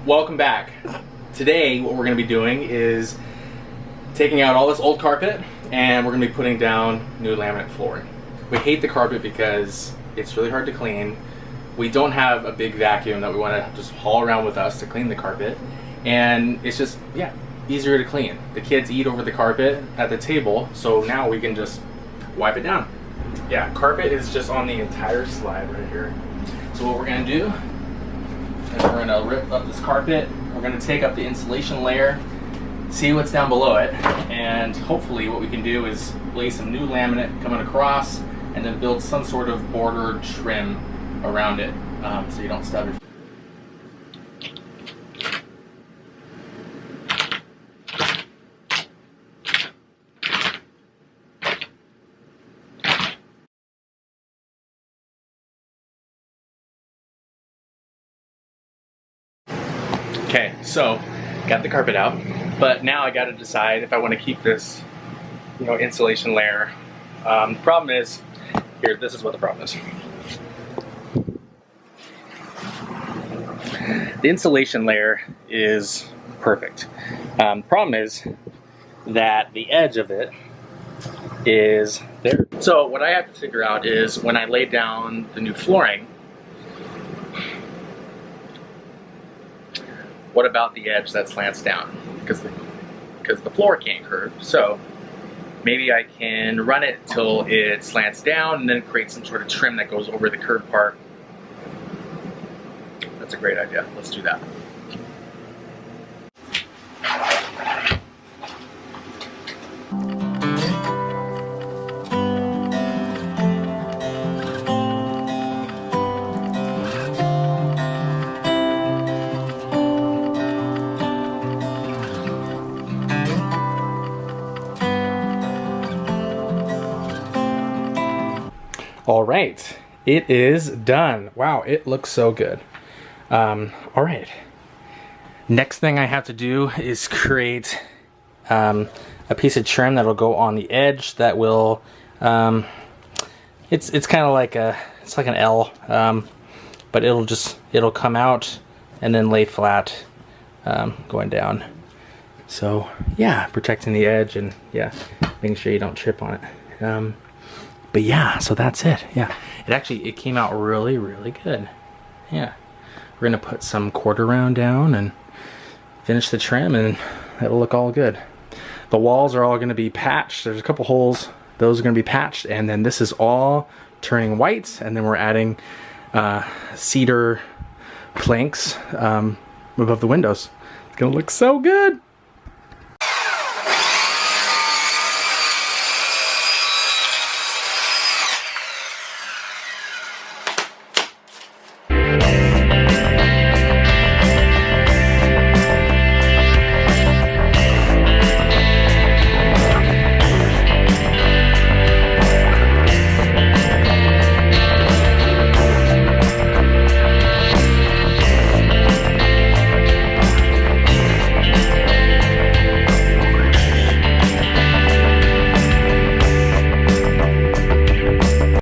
Welcome back. Today what we're going to be doing is taking out all this old carpet and we're going to be putting down new laminate flooring. We hate the carpet because it's really hard to clean. We don't have a big vacuum that we want to just haul around with us to clean the carpet, and it's just, yeah, easier to clean. The kids eat over the carpet at the table, so now we can just wipe it down. Yeah, carpet is just on the entire slide right here. So what we're going to do is we're going to rip up this carpet, we're going to take up the insulation layer, see what's down below it, and hopefully what we can do is lay some new laminate coming across and then build some sort of border trim around it so you don't stub your. Okay, so got the carpet out, but now I got to decide if I want to keep this, insulation layer. The problem is, here, this is what the problem is. The insulation layer is perfect. Problem is that the edge of it is there. So what I have to figure out is when I lay down the new flooring, what about the edge that slants down? Because the floor can't curve. So maybe I can run it till it slants down and then create some sort of trim that goes over the curved part. That's a great idea. Let's do that. All right, it is done. Wow, it looks so good. All right, next thing I have to do is create a piece of trim that'll go on the edge that will, it's kind of like it's like an L, but it'll come out and then lay flat going down. So yeah, protecting the edge and yeah, making sure you don't trip on it. But yeah, so that's it. Yeah, it came out really, really good. Yeah, we're gonna put some quarter round down and finish the trim, and it'll look all good. The walls are all gonna be patched. There's a couple holes; those are gonna be patched, and then this is all turning white, and then we're adding cedar planks above the windows. It's gonna look so good.